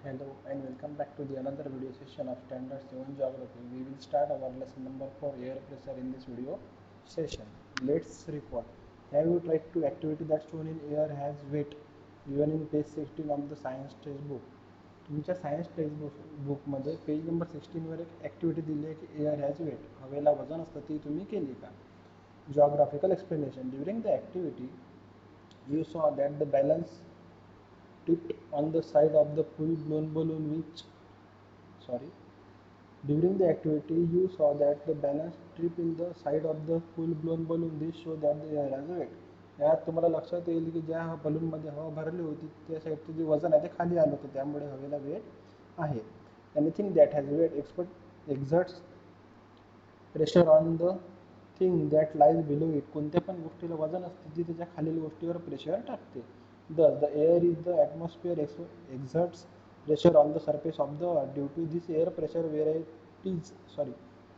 Hello and welcome back to the another video session of Standard 7 Geography. We will start our lesson number 4 air pressure in this video session. Let's report. Have you tried to activity that shown in air has weight given in page 16 of the science textbook? तुमच्या science टेक्स्टबुकमध्ये page number 16 वर एक activity दिली आहे की air has weight, हवेला वजन असतं, ती तुम्ही केली का? Geographical explanation. During the activity you saw that the balance tipped on the side of the full blown balloon during the activity you saw that the balance trip in the side of the full blown balloon. This show that the air has weight. यात तुम्हाला लक्षात येईल की ज्या बलूनमध्ये हवा भरली होती त्या साईडचं जे वजन आहे ते खाली आलं होतं, त्यामुळे हवेला वेट आहे. Anything that has weight exerts pressure on the thing that lies below it. कोणत्या पण गोष्टीला वजन असते ती त्याच्या खालील गोष्टीवर प्रेशर टाकते. Thus, the air in the atmosphere exerts pressure on the surface of the earth. Due to this air pressure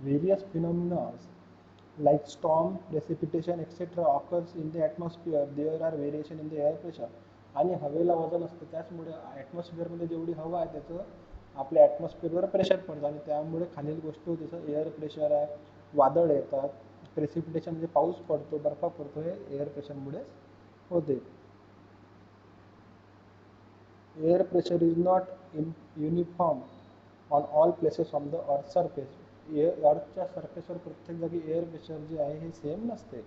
various phenomena like storm, precipitation, etc. occurs in the atmosphere. There are variation in the air pressure. आणि हवेला वजन असतं त्याचमुळे ॲटमॉस्फिअरमध्ये जेवढी हवा आहे त्याचं आपल्या ॲटमॉस्फिअरवर प्रेशर पडतं आणि त्यामुळे खालील गोष्टी होते. जसं एअर प्रेशर आहे, वादळ येतात, प्रेसिपिटेशन म्हणजे पाऊस पडतो, बर्फ पडतो, हे एअर प्रेशरमुळेच होते. Air pressure is not uniform on all places of the earth surface. अर्थच्या सरफेसवर प्रत्येक जागी एअर प्रेशर जे आहे हे सेम नसते.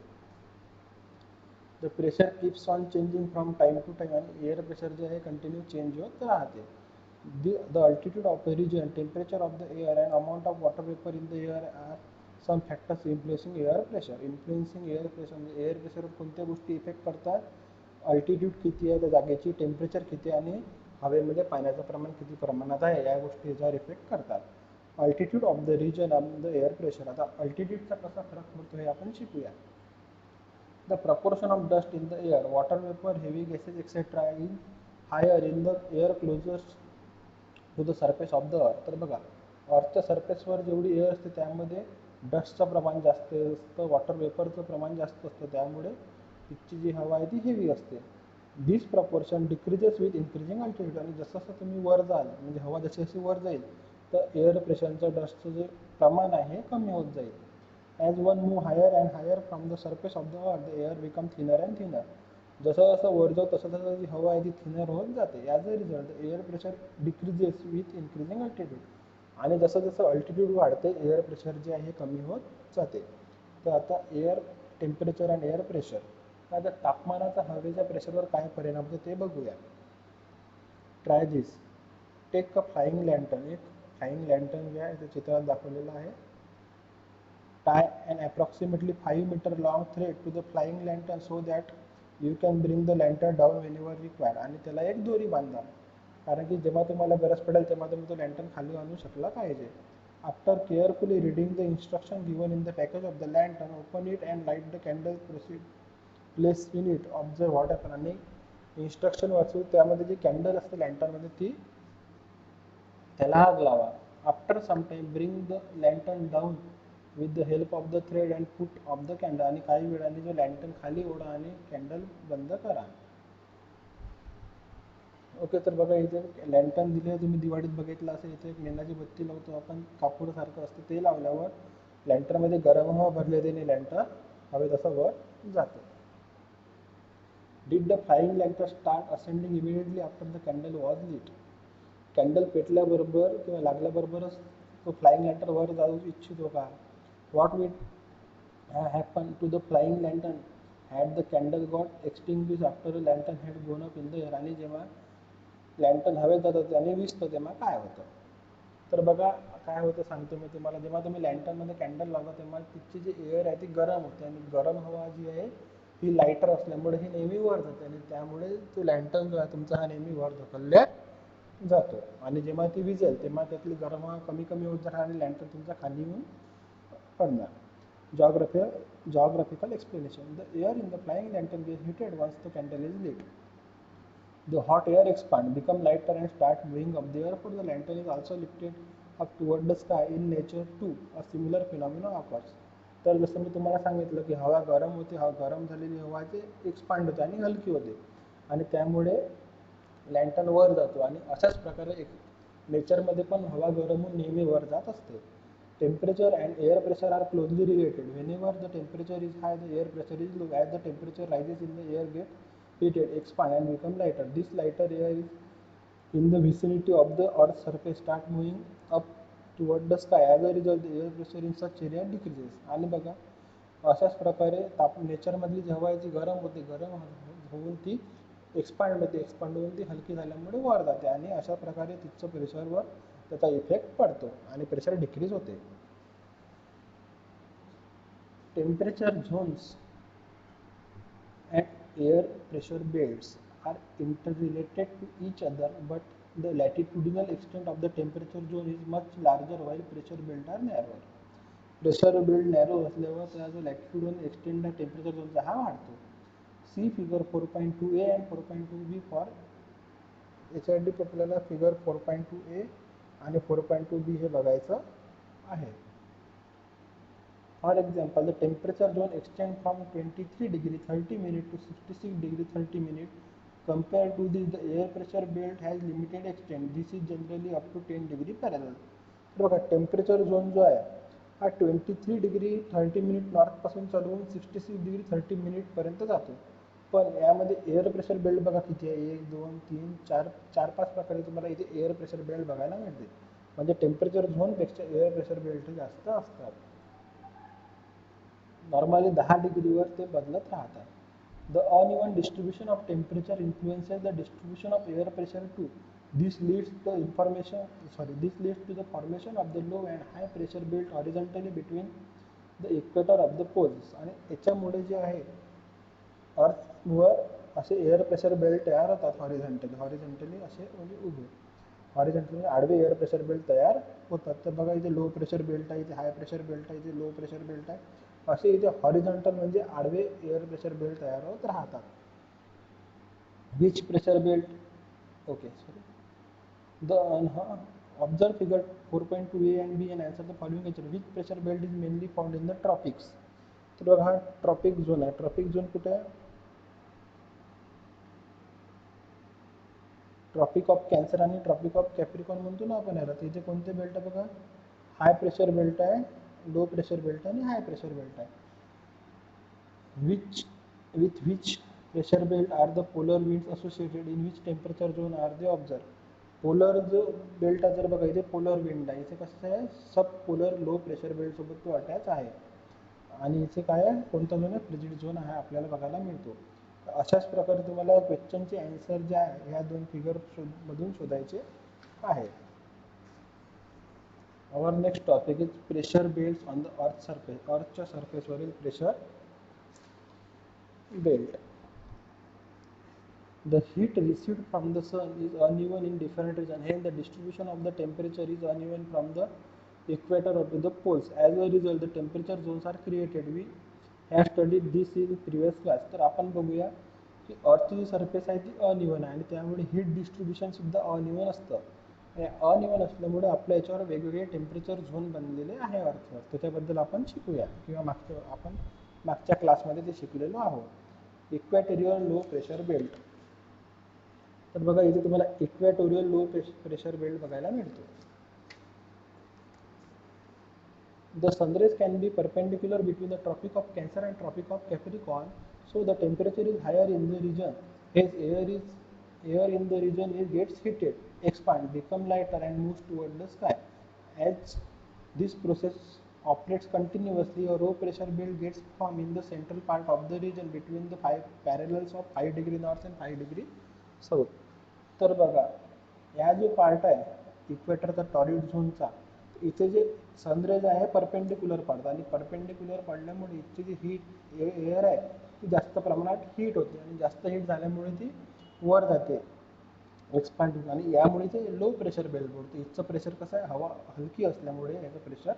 The pressure keeps on changing from time to time. आणि एअर प्रेशर जे आहे कंटिन्यू चेंज होत राहते. The altitude of the region, temperature of the air and amount of water vapour in the air are some factors influencing air pressure. Influencing air pressure म्हणजे air प्रेशरवर कोणत्या गोष्टी effect करतात? Altitude किती आहे त्या जागेची, टेम्परेचर किती आहे आणि हवेमध्ये पाण्याचं प्रमाण किती प्रमाणात आहे, या गोष्टी याच्यावर इफेक्ट करतात. Altitude of the region of the air pressure. आता अल्टिट्यूडचा कसा फरक पडतो हे आपण शिकूया. The proportion of dust in the air, water vapour, heavy gases etcetera in higher in the air closer to the surface of the earth. तर बघा, अर्थच्या सरफेसवर जेवढी एअर असते त्यामध्ये डस्टचं प्रमाण जास्त असतं, वॉटर वेपरचं प्रमाण जास्त असतं, त्यामुळे तिथची जी हवा आहे ती हेवी असते. This proportion decreases with increasing altitude. आणि जसं जसं तुम्ही वर जाल म्हणजे हवा जशी जशी वर जाईल तर एअर प्रेशरचं डस्टचं जे प्रमाण आहे हे कमी होत जाईल. As one move higher and higher from the surface of the earth the air become thinner and thinner. जसं जसं वर जाऊ तसं तसं जी हवा आहे ती थिनर होत जाते. As a result the air pressure decreases with increasing altitude. आणि जसं जसं अल्टिट्यूड वाढते एअर प्रेशर जे आहे हे कमी होत जाते. तर आता air temperature and air pressure. आता तापमानाचा हवेच्या प्रेशरवर काय परिणाम होतो ते बघूया. Try this. Take a flying lantern. एक फ्लाइंग लँटर्न जे आहे ते चित्रात दाखवलेलं आहे. Tie and approximately 5 metre long thread to the flying lantern so that you can bring the lantern down whenever required. आणि त्याला एक दोरी बांधा, कारण की जेव्हा तुम्हाला गरज पडेल तेव्हा तुम्ही तो लँटर्न खाली आणू शकला पाहिजे. After carefully reading the instruction given in the package of the lantern, open it and light the candle. Place in it, observe what happen. आणि इन्स्ट्रक्शन वाचून त्यामध्ये जी कॅन्डल असते लँटर्नमध्ये ती त्याला आग लावा. After some time bring the lantern down with the help of the thread and put off the candle. आणि काही वेळाने जो लँटर्न खाली ओढा आणि कॅन्डल बंद करा. ओके, तर बघा इथे लँटर्न दिले, तुम्ही दिवाळीत बघितलं असेल, इथे एक मेणाची बत्ती लावतो आपण, कापूरसारखं असतं, ते लावल्यावर लँटरमध्ये गरम हवा भरली त्याने लँटर हवे तसं वर जातं. Did the flying lantern start ascending immediately after the candle was lit? Candle पेटल्याबरोबर किंवा लागल्याबरोबरच तो फ्लाइंग लँटर्न वर जाऊ इच्छितो का? What will happen to the flying lantern had the candle got extinguish after a lantern had gone up in the air. आणि जेव्हा लँटर्न हवेत जातं आणि विझतं तेव्हा काय होतं? तर बघा काय होतं सांगतो मी तुम्हाला. जेव्हा तुम्ही लँटर्नमध्ये कॅन्डल लावता तेव्हा तिथची जी एअर आहे ती गरम होते आणि गरम हवा जी आहे ही लायटर असल्यामुळे ही नेहमी वर जाते आणि त्यामुळे तो लँटर्न जो आहे तुमचा हा नेहमी वर ढकलल्या जातो. आणि जेव्हा ती विझेल तेव्हा त्यातली गरम हवा कमी कमी होत जाणार आणि लँटर्न तुमचा खाली येऊन पडणार. Geographical explanation. The air in the flying lantern gets heated once the candle is lit. The hot air expands, become lighter and start moving up. Therefore, the lantern is also lifted up toward the sky. In nature too, a similar phenomenon occurs. तर जसं मी तुम्हाला सांगितलं की हवा गरम होते, गरम झालेली हवा ते एक्सपांड होते आणि हलकी होते आणि त्यामुळे लँटर्न वर जातो. आणि अशाच प्रकारे नेचरमध्ये पण हवा गरम होऊन नेहमी वर जात असते. Temperature and air pressure are closely related. Whenever the temperature is high the air pressure is low. As the temperature rises in the air get heated, expand and become lighter. This lighter air is in the vicinity of the earth's surface start moving up toward the sky. As a result, the air pressure in such area decreases. आणि बघा अशाच प्रकारे नेचरमधली जी हवा आहे ती गरम होते, गरम होऊन ती एक्सपांड होते, एक्सपांड होऊन ती हलकी झाल्यामुळे वर जाते आणि अशा प्रकारे तिचं प्रेशरवर त्याचा इफेक्ट पडतो आणि प्रेशर डिक्रीज होते. Temperature zones and air pressure belts are interrelated to each other, but the latitudinal extent of the temperature zone is much larger while pressure belts are narrower. Pressure belt narrow असल्यावर त्याचा लॅटिट्यूडल extend temperature झोनचा हा वाढतो. C figure 4.2a and 4.2b for याच्यासाठी आपल्याला figure 4.2a आणि 4.2b हे बघायचं आहे. For example, the temperature zone extends from 23 degree 30 minute to 66 degree 30 minute. Compared to this, the air pressure belt has limited extent. This is generally up to 10 degree parallel. तर बघा temperature zone जो आहे हा 23 degree 30 minute नॉर्थपासून चालू होऊन 66 degree 30 मिनिटपर्यंत जातो. पण यामध्ये एअर प्रेशर बेल्ट बघा किती आहे, 1 2 3 4 4-5 प्रकारे तुम्हाला इथे एअर प्रेशर बेल्ट बघायला मिळते. म्हणजे टेम्परेचर झोनपेक्षा एअर प्रेशर बेल्ट जास्त असतात. नॉर्मली 10 डिग्रीवर ते बदलत राहतात. The uneven distribution of temperature influences the distribution of air pressure too. This leads to the formation of the low and high pressure belt horizontally between the equator of the poles. आणि याच्यामुळे जे आहे अर्थवर असे air pressure belt तयार होतात horizontally असे म्हणजे उभे हॉरिझॉन्टली आडवे एअर प्रेशर बेल्ट तयार होतात. तर बघा इथे लो प्रेशर बेल्ट आहे, इथे हाय प्रेशर बेल्ट आहे, इथे लो प्रेशर बेल्ट आहे, असे इथे हॉरिझॉन्टल म्हणजे आडवे एअर प्रेशर बेल्ट तयार होत राहतात. Which pressure belt okay sorry the observe figure 4.2a and b and answer the following question. Which pressure belt is mainly found in the tropics? तर बघा हा ट्रॉपिक झोन आहे. Tropic zone कुठे आहे? Tropic of cancer आणि tropic of capricorn म्हणतो ना आपण याला. इथे कोणते बेल्ट आहे बघा, हाय प्रेशर बेल्ट आहे, लो प्रेशर बेल्ट आणि हाय प्रेशर बेल्ट आहे. With which pressure belt are the polar winds associated, in which temperature zone are they observe. Polar जो बेल्ट आहे जर बघा इथे पोलर विंड आहे, इथे कसं आहे सब पोलर लो प्रेशर बेल्ट सोबत तो अटॅच आहे. आणि इथे काय आहे, कोणता झोन आहे, फ्रिजिड झोन आहे आपल्याला बघायला मिळतो. अशाच प्रकारे तुम्हाला क्वेश्चनचे आन्सर जे आहे ह्या दोन फिगर मधून शोधायचे आहे. Our next topic is pressure belts on the earth surface. अर्थच्या सरफेसवरील pressure belt. The heat received from the sun is uneven in different regions. Hence, the distribution of the temperature is uneven from the equator to the poles. As a result, the temperature zones are created. We have studied this in previous class. तर आपण बघूया की अर्थची जी surface आहे ती uneven आहे आणि त्यामुळे heat distribution सुद्धा अनइवन असतं. अनइवन असल्यामुळे आपल्या याच्यावर वेगवेगळे टेम्परेचर झोन बनलेले आहे अर्थवर. त्याच्याबद्दल आपण शिकूया किंवा आपण मागच्या क्लासमध्ये ते शिकलेलो आहोत. Equatorial low pressure belt. तर बघा इथे तुम्हाला इक्वेटोरियल लो प्रेशर बेल्ट बघायला मिळतो. The sun rays can be perpendicular between the Tropic of Cancer and Tropic of Capricorn, so the temperature is higher in the region. Hence, air in the region gets heated, expand, become lighter, and moves toward the sky. As this process operates continuously, a low pressure belt gets formed in the central part of the region between the 5 parallels of 5 degree north and 5 degree south. तर बघा या जो part आहे इक्वेटरचा torrid झोनचा, इथे जे sun rays आहे perpendicular पडतात आणि परपेंडिक्युलर पडल्यामुळे इथची जी हीट एअर आहे ती जास्त प्रमाणात हीट होते आणि जास्त हीट झाल्यामुळे ती वर जाते एक्सपांड होते आणि यामुळे ते लो प्रेशर बेल्ट बोलतो. इथचं प्रेशर कसं आहे, हवा हलकी असल्यामुळे याचं प्रेशर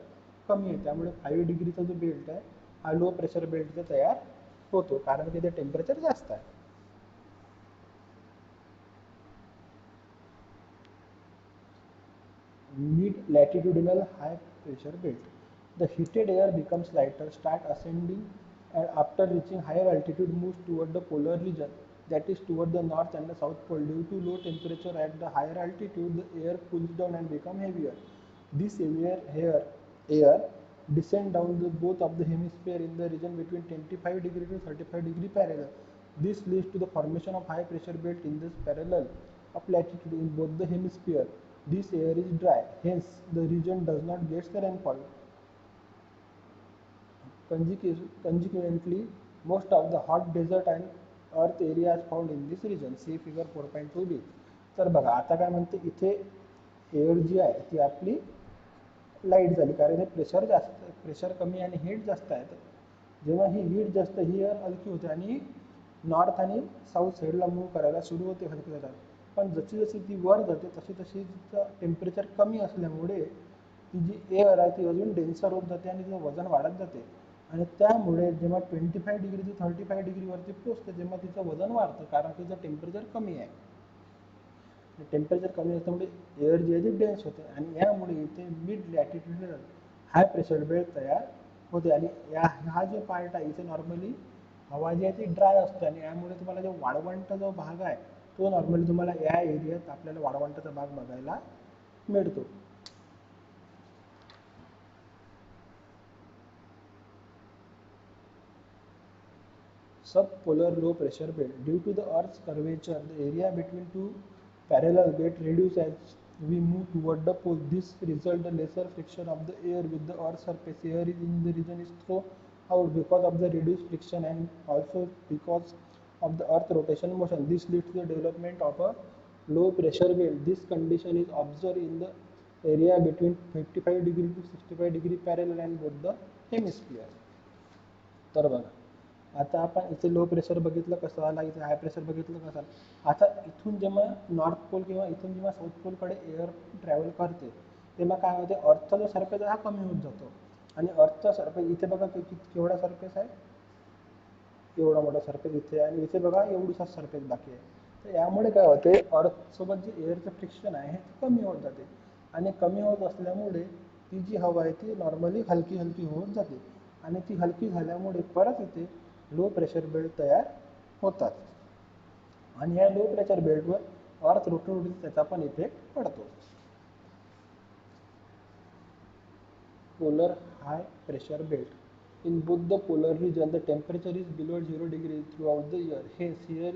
कमी आहे, त्यामुळे 5 डिग्रीचा जो बेल्ट आहे हा लो प्रेशर बेल्ट तयार होतो कारण की ते टेम्परेचर जास्त आहे. Mid-latitudinal high pressure belt. The heated air becomes lighter, start ascending, and after reaching higher altitude moves toward the polar region. that is toward the north and the south pole. Due to low temperature at the higher altitude, the air cools down and become heavier. This air descend down both of the hemisphere in the region between 25 degree to 35 degree parallel. This leads to the formation of high pressure belt in this parallel of latitude in both the hemisphere. This air is dry, hence the region does not get the rainfall. Consequently, most of the hot desert and earth areas found in this region. See figure 4.2b. तर बघा आता काय म्हणते इथे air जी आहे ती आपली light झाली कारण हे प्रेशर कमी आणि हीट जास्त आहे. जेव्हा ही हीट जास्त ही एअर हलकी होते आणि नॉर्थ आणि साऊथ साईडला मूव्ह करायला सुरू होते हलकी जातात. पण जशी जशी ती वर जाते तशी तशी तिचं टेम्परेचर कमी असल्यामुळे ती जी एअर आहे ती अजून डेन्सर होत जाते आणि तिचं वजन वाढत जाते. आणि त्यामुळे जेव्हा 25 डिग्री ते 35 डिग्रीवरती पोचते तेव्हा तिचं वजन वाढतं कारण तिचं टेम्परेचर कमी आहे. टेम्परेचर कमी असल्यामुळे एअर जी आहे ती डेन्स होते आणि यामुळे इथे मिड लॅटिट्यूड हाय प्रेशर बेल्ट तयार होते. आणि हा जो पार्ट आहे इथे नॉर्मली हवा जी आहे ती ड्राय असते आणि यामुळे तुम्हाला जो वाळवंट जो भाग आहे तो नॉर्मली तुम्हाला या एरियात आपल्याला वाळवंटाचा भाग बघायला मिळतो. Subpolar low pressure belt. Due to the Earth's curvature, the area between two parallel get reduced as we move toward the pole. This result in lesser friction of the air with the Earth's surface. Air in the region is thrown out because of the reduced friction and also because of the Earth rotation motion. This leads to the development of a low pressure belt. This condition is observed in the area between 55 degree to 65 degree parallel and both the hemisphere. तर बघा आता आपण इथे low pressure बघितलं कसं आला, इथे high pressure बघितलं कसं आलं. आता इथून जेव्हा नॉर्थ पोल किंवा इथून जेव्हा साऊथ पोलकडे एअर ट्रॅव्हल करते तेव्हा काय होते अर्थचा जो सरफेस आहे हा कमी होत जातो. आणि अर्थचा सरफेस इथे बघा केवढा सरफेस आहे, एवढा मोठा सरफेस इथे आणि इथे बघा एवढीसा सरफेस बाकी आहे. तर यामुळे काय होते अर्थसोबत जे एअरचं फ्रिक्शन आहे हे कमी होत जाते आणि कमी होत असल्यामुळे ती जी हवा आहे ती नॉर्मली हलकी हलकी होत जाते आणि ती हलकी झाल्यामुळे परत इथे लो प्रेशर बेल्ट तयार होतात आणि या लो प्रेशर बेल्टवर अर्थ रोटेट त्याचा पण इफेक्ट पडतो. Polar high pressure belt. In both the polar region, the temperature is below 0 degree throughout the year. Hence, here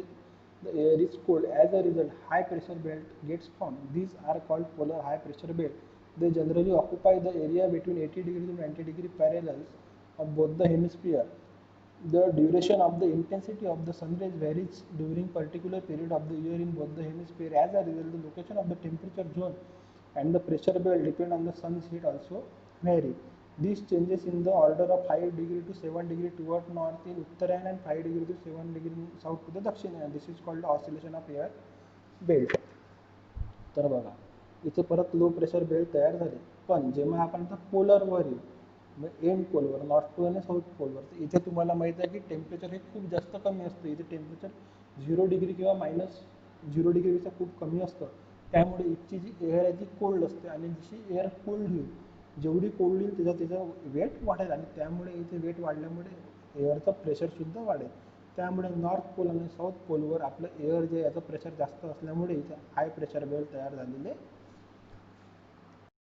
the air is cold. As a result, high pressure belt gets formed. These are called polar high pressure belt. They generally occupy the area between 80 degree to 90 degree parallels of both the hemisphere. The duration of the intensity of the sun rays varies during particular period of the year in both the hemisphere. As a result, the location of the temperature zone and the pressure belt depend on the sun's heat also vary. These changes in the order of 5 degree to 7 degree toward north in Uttarayan and 5 degree to 7 degree south to the Dakshinayan. This is called the oscillation of air belt. तर बघा इथे परत low pressure belt तयार झाले. पण जेव्हा आपण आता पोलरवर येऊ मग एंड पोलवर नॉर्थ पोल आणि साऊथ पोलवर तर इथे तुम्हाला माहिती आहे की टेम्परेचर हे खूप जास्त कमी असतं. इथे टेम्परेचर 0 डिग्री किंवा -0 डिग्रीचं खूप कमी असतं. त्यामुळे इथची जी एअर आहे ती कोल्ड असते आणि जशी एअर कोल्ड होईल जेवढी कोल्ड होईल त्याचं वेट वाढेल आणि त्यामुळे इथे वेट वाढल्यामुळे एअरचं प्रेशरसुद्धा वाढेल. त्यामुळे नॉर्थ पोल आणि साऊथ पोलवर आपलं एअर जे याचं प्रेशर जास्त असल्यामुळे इथे हाय प्रेशर बेल्ट तयार झालेले